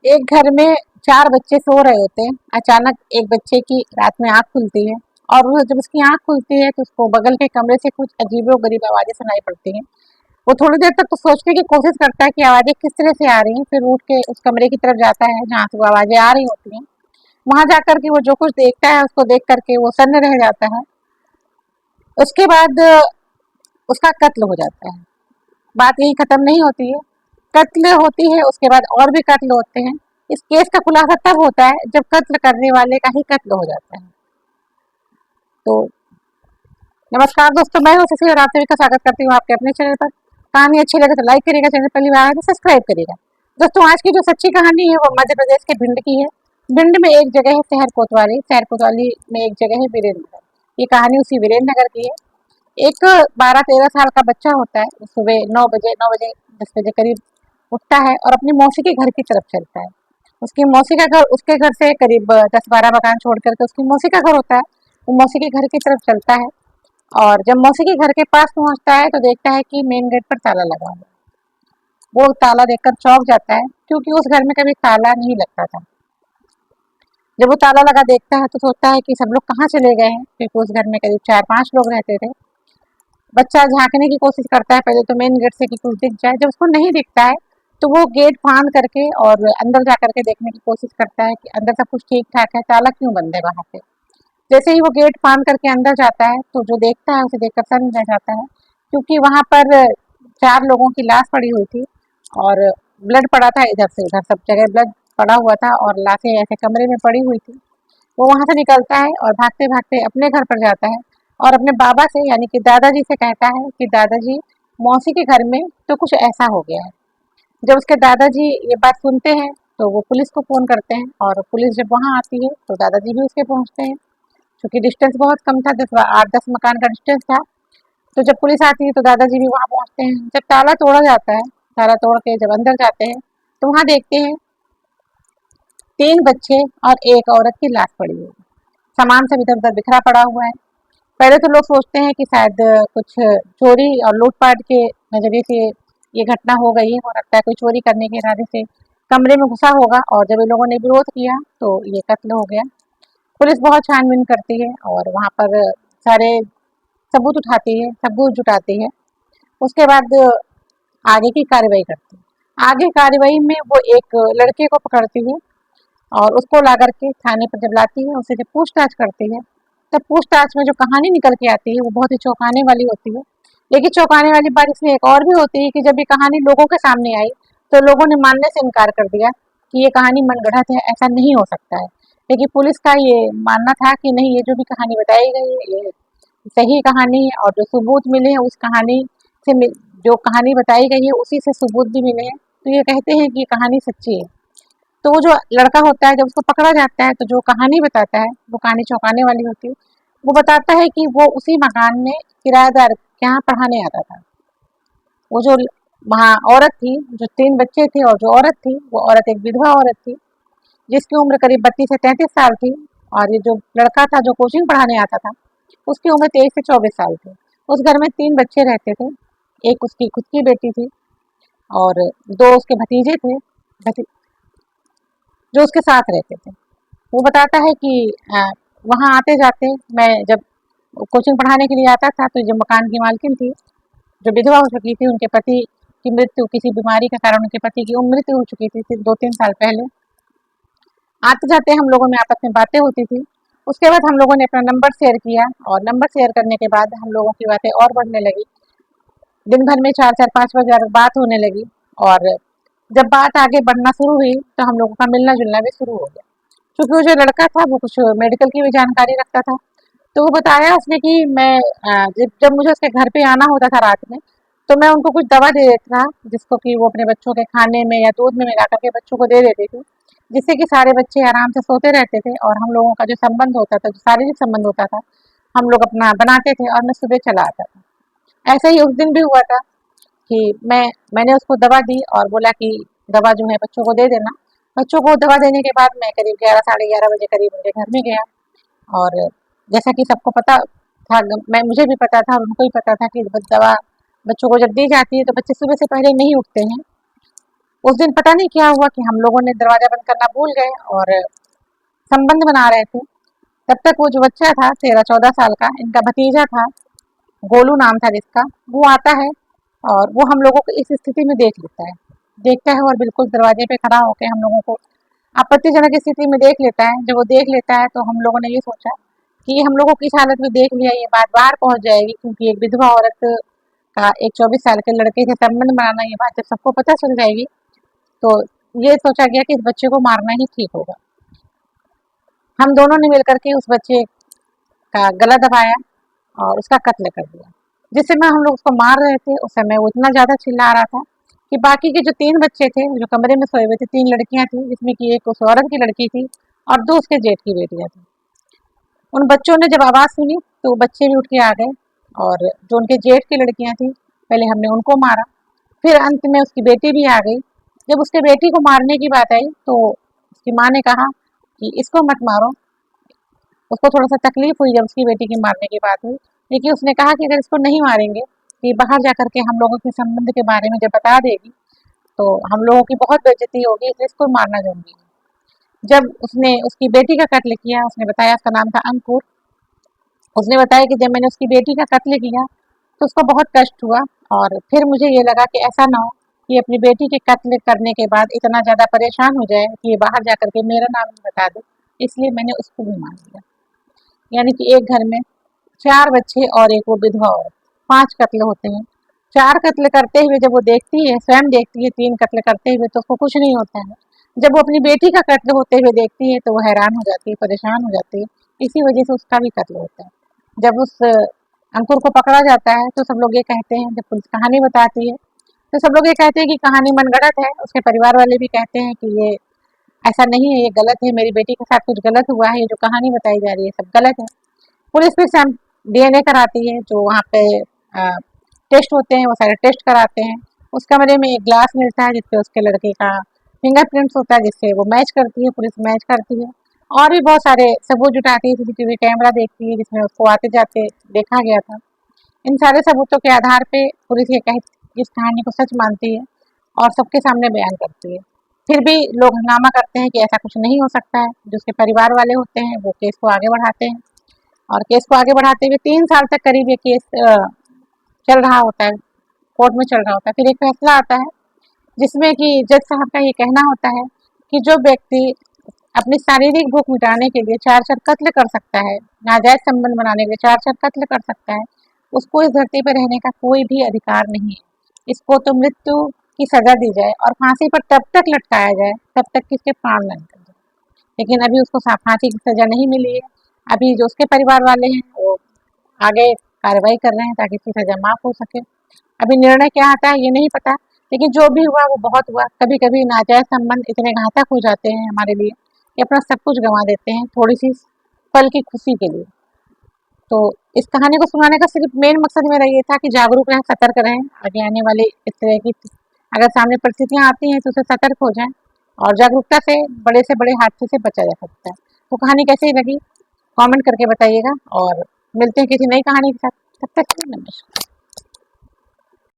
एक घर में 4 बच्चे सो रहे होते हैं। अचानक एक बच्चे की रात में आँख खुलती है और वो जब उसकी आँख खुलती है तो उसको बगल के कमरे से कुछ अजीबो-गरीब आवाज़ें सुनाई पड़ती हैं। वो थोड़ी देर तक तो सोचने की कोशिश करता है कि आवाज़ें किस तरह से आ रही हैं, फिर उठ के उस कमरे की तरफ जाता है जहाँ से वो आवाज़ें आ रही होती हैं। वहाँ जाकर के वो जो कुछ देखता है उसको देख कर के वो सन्न रह जाता है। उसके बाद उसका कत्ल हो जाता है। बात यहीं खत्म नहीं होती है, कत्ल होती है उसके बाद और भी कत्ल होते हैं। इस केस का खुलासा तब होता है जब कत्ल करने वाले का ही कत्ल हो जाता है। तो नमस्कार दोस्तों, मैं हूँ शशि और आप सभी का स्वागत करती हूँ आपके अपने चैनल पर। कहानी अच्छी लगे तो लाइक करिएगा, चैनल पहली बार आए तो सब्सक्राइब करिएगा। दोस्तों, आज की जो सच्ची कहानी है वो मध्य प्रदेश के भिंड की है। भिंड में एक जगह है शहर कोतवाली में एक जगह है वीरेंद्र नगर। ये कहानी उसी वीरेंद्र नगर की है। एक 12-13 साल का बच्चा होता है। वो सुबह 9 बजे 10 बजे करीब उठता है और अपनी मौसी के घर की तरफ चलता है। उसकी मौसी का घर उसके घर से करीब 10-12 मकान छोड़ करके उसकी मौसी का घर होता है। वो मौसी के घर की तरफ चलता है और जब मौसी के घर के पास पहुंचता है तो देखता है कि मेन गेट पर ताला लगा हुआ है। वो ताला देखकर चौंक जाता है क्योंकि उस घर में कभी ताला नहीं लगता था। जब वो ताला लगा देखता है तो सोचता है कि सब लोग कहाँ चले गए हैं, क्योंकि उस घर में करीब 4-5 लोग रहते थे। बच्चा झाँकने की कोशिश करता है पहले तो मेन गेट से कि कुछ दिख जाए। जब उसको नहीं दिखता है तो वो गेट फांद करके और अंदर जा करके देखने की कोशिश करता है कि अंदर सब कुछ ठीक-ठाक है, ताला क्यों बंद है बाहर से। जैसे ही वो गेट फांद करके अंदर जाता है तो जो देखता है उसे देखकर सन्न रह जाता है, क्योंकि वहाँ पर 4 लोगों की लाश पड़ी हुई थी और ब्लड पड़ा था इधर से उधर, सब जगह ब्लड पड़ा हुआ था और लाशें ऐसे कमरे में पड़ी हुई थी। वो वहाँ से निकलता है और भागते-भागते अपने घर पर जाता है और अपने बाबा से यानी कि दादाजी से कहता है कि दादाजी, मौसी के घर में तो कुछ ऐसा हो गया है। जब उसके दादाजी ये बात सुनते हैं तो वो पुलिस को फ़ोन करते हैं और पुलिस जब वहाँ आती है तो दादाजी भी उसके पहुँचते हैं। चूँकि डिस्टेंस बहुत कम था, 8-10 मकान का डिस्टेंस था। तो जब पुलिस आती है तो दादाजी भी वहाँ पहुँचते हैं। जब ताला तोड़ा जाता है, ताला तोड़ के जब अंदर जाते हैं तो वहाँ देखते हैं 3 बच्चे और 1 औरत की लाश पड़ी हुई है। सामान सब इधर-उधर बिखरा पड़ा हुआ है। पहले तो लोग सोचते हैं कि शायद कुछ चोरी और लूट-पाट के नज़रिए से ये घटना हो गई है। हो सकता है कोई चोरी करने के इरादे से कमरे में घुसा होगा और जब इन लोगों ने विरोध किया तो ये कत्ल हो गया। पुलिस बहुत छानबीन करती है और वहाँ पर सारे सबूत उठाती है, सबूत जुटाती है। उसके बाद आगे की कार्रवाई करती है। आगे कार्रवाई में वो एक लड़के को पकड़ती है और उसको ला करके थाने पर जब लाती है, उससे जब पूछताछ करती है, तब पूछताछ में जो कहानी निकल के आती है वो बहुत ही चौंकाने वाली होती है। लेकिन चौंकाने वाली बात इसमें एक और भी होती है कि जब ये कहानी लोगों के सामने आई तो लोगों ने मानने से इनकार कर दिया कि ये कहानी मनगढ़ंत है, ऐसा नहीं हो सकता है। लेकिन पुलिस का ये मानना था कि नहीं, ये जो भी कहानी बताई गई है ये सही कहानी है और जो सबूत मिले हैं उस कहानी से जो कहानी बताई गई है उसी से सबूत भी मिले हैं, तो ये कहते हैं कि ये कहानी सच्ची है। तो वो जो लड़का होता है जब उसको पकड़ा जाता है तो जो कहानी बताता है वो कहानी चौंकाने वाली होती है। वो बताता है कि वो उसी मकान में किराएदार के यहाँ पढ़ाने आता था। वो जो वहाँ औरत थी, जो 3 बच्चे थे और जो औरत थी, वो औरत एक विधवा औरत थी, जिसकी उम्र करीब 32 से 33 साल थी और ये जो लड़का था जो कोचिंग पढ़ाने आता था, उसकी उम्र 23 से 24 साल थी। उस घर में 3 बच्चे रहते थे, एक उसकी खुद की बेटी थी और 2 उसके भतीजे थे, भती जो उसके साथ रहते थे। वो बताता है कि वहाँ आते-जाते मैं जब कोचिंग पढ़ाने के लिए आता था तो जो मकान की मालकिन थी, जो विधवा हो चुकी थी, उनके पति की मृत्यु किसी बीमारी के कारण उनके पति की मृत्यु हो चुकी थी 2-3 साल पहले। आते-जाते हम लोगों में आपस में बातें होती थी। उसके बाद हम लोगों ने अपना नंबर शेयर किया और नंबर शेयर करने के बाद हम लोगों की बातें और बढ़ने लगी। दिन भर में 4-4 5 बजे बात होने लगी और जब बात आगे बढ़ना शुरू हुई तो हम लोगों का मिलना-जुलना भी शुरू हो गया। क्योंकि वो जो लड़का था वो कुछ मेडिकल की भी जानकारी रखता था। तो वो बताया उसने कि मैं जब जब मुझे उसके घर पे आना होता था रात में, तो मैं उनको कुछ दवा दे देता था, जिसको कि वो अपने बच्चों के खाने में या दूध में मिला कर के बच्चों को दे देती थी, जिससे कि सारे बच्चे आराम से सोते रहते थे और हम लोगों का जो संबंध होता था, जो शारीरिक संबंध होता था, हम लोग अपना बनाते थे और मैं सुबह चला आता था। ऐसा ही उस दिन भी हुआ था कि मैंने उसको दवा दी और बोला कि दवा जो है बच्चों को दे देना। बच्चों को दवा देने के बाद मैं करीब 11 साढ़े 11 बजे करीब उनके घर में गया और जैसा कि सबको पता था, मैं मुझे भी पता था और उनको भी पता था कि दवा बच्चों को जब दी जाती है तो बच्चे सुबह से पहले नहीं उठते हैं। उस दिन पता नहीं क्या हुआ कि हम लोगों ने दरवाजा बंद करना भूल गए और संबंध बना रहे थे। तब तक वो जो बच्चा था 13-14 साल का, इनका भतीजा था, गोलू नाम था जिसका, वो आता है और वो हम लोगों को इस स्थिति में देख लेता है। देखता है और बिल्कुल दरवाजे पे खड़ा होकर हम लोगों को आपत्तिजनक स्थिति में देख लेता है। जब वो देख लेता है तो हम लोगों ने ये सोचा कि ये हम लोगों को किस हालत में देख लिया, ये बात बाहर पहुंच जाएगी, क्योंकि एक विधवा औरत का एक 24 साल के लड़के से संबंध बनाना, ये बात जब सबको पता चल जाएगी तो ये सोचा गया कि इस बच्चे को मारना ही ठीक होगा। हम दोनों ने मिलकर के उस बच्चे का गला दबाया और उसका कत्ल कर दिया। जिस समय हम लोग उसको मार रहे थे उस समय वो इतना ज़्यादा चिल्ला रहा था कि बाकी के जो 3 बच्चे थे जो कमरे में सोए हुए थे, 3 लड़कियां थी जिसमें कि एक उस औरत की लड़की थी और 2 उसके जेठ की बेटियां थी। उन बच्चों ने जब आवाज़ सुनी तो बच्चे भी उठ के आ गए और जो उनके जेठ की लड़कियां थी, पहले हमने उनको मारा, फिर अंत में उसकी बेटी भी आ गई। जब उसके बेटी को मारने की बात आई तो उसकी माँ ने कहा कि इसको मत मारो। उसको थोड़ा सा तकलीफ हुई जब उसकी बेटी की मारने की बात हुई, लेकिन उसने कहा कि अगर इसको नहीं मारेंगे तो ये बाहर जा करके हम लोगों के संबंध के बारे में जब बता देगी तो हम लोगों की बहुत बेइज्जती होगी, इसलिए इसको मारना जरूरी है। जब उसने उसकी बेटी का कत्ल किया, उसने बताया उसका नाम था अंकुर, उसने बताया कि जब मैंने उसकी बेटी का कत्ल किया तो उसको बहुत कष्ट हुआ और फिर मुझे ये लगा कि ऐसा ना हो कि अपनी बेटी के कत्ल करने के बाद इतना ज़्यादा परेशान हो जाए कि ये बाहर जा करके मेरा नाम ही बता दे, इसलिए मैंने उसको भी मार दिया। यानी कि एक घर में 4 बच्चे और एक वो विधवा औरत, 5 कत्ल होते हैं। 4 कत्ल करते हुए जब वो देखती है, स्वयं देखती है 3 कत्ल करते हुए तो उसको कुछ नहीं होता है। जब वो अपनी बेटी का कत्ल होते हुए देखती है तो वो हैरान हो जाती है, परेशान हो जाती है। इसी वजह से उसका भी कत्ल होता है। जब उस अंकुर को पकड़ा जाता है तो सब लोग ये कहते हैं, जब पुलिस कहानी बताती है तो सब लोग ये कहते हैं कि कहानी मनगढ़ंत है। उसके परिवार वाले भी कहते हैं कि ये ऐसा नहीं है, ये गलत है, मेरी बेटी के साथ कुछ गलत हुआ है, ये जो कहानी बताई जा रही है सब गलत है। पुलिस फिर से डीएनए कराती है, जो वहाँ पे टेस्ट होते हैं वो सारे टेस्ट कराते हैं। उस कमरे में एक ग्लास मिलता है जिसपे उसके लड़के का फिंगरप्रिंट्स होता है, जिससे वो मैच करती है, पुलिस मैच करती है। और भी बहुत सारे सबूत जुटाती है, सीसीटीवी कैमरा देखती है जिसमें उसको आते जाते देखा गया था। इन सारे सबूतों के आधार पे पुलिस ये इस कहानी को सच मानती है और सबके सामने बयान करती है। फिर भी लोग हंगामा करते हैं कि ऐसा कुछ नहीं हो सकता है। जो उसके परिवार वाले होते हैं वो केस को आगे बढ़ाते हैं और केस को आगे बढ़ाते हुए 3 साल तक करीब ये केस चल रहा होता है, कोर्ट में चल रहा होता है। फिर एक फैसला आता है जिसमें कि जज साहब का ये कहना होता है कि जो व्यक्ति अपनी शारीरिक भूख मिटाने के लिए 4-4 कत्ल कर सकता है, नाजायज संबंध बनाने के लिए 4-4 कत्ल कर सकता है, उसको इस धरती पर रहने का कोई भी अधिकार नहीं है। इसको तो मृत्यु की सजा दी जाए और फांसी पर तब तक लटकाया जाए तब तक कि इसके प्राण न निकल जाए। लेकिन अभी उसको फांसी की सजा नहीं मिली है। अभी जो उसके परिवार वाले हैं वो आगे कार्रवाई कर रहे हैं ताकि इसकी सजा माफ हो सके। अभी निर्णय क्या आता है ये नहीं पता, लेकिन जो भी हुआ वो बहुत हुआ। कभी कभी नाजायज संबंध इतने घातक हो जाते हैं हमारे लिए कि अपना सब कुछ गंवा देते हैं थोड़ी सी पल की खुशी के लिए। तो इस कहानी को सुनाने का सिर्फ मेन मकसद मेरा ये था कि जागरूक रहें, सतर्क रहें, आगे आने वाली इस तरह की अगर सामने परिस्थितियां आती हैं तो उससे सतर्क हो जाएं और जागरूकता से बड़े हादसे से बचा जा सकता है। तो कहानी कैसी लगी कमेंट करके बताइएगा और मिलते हैं किसी नई कहानी के साथ। तब तक के लिए नमस्कार।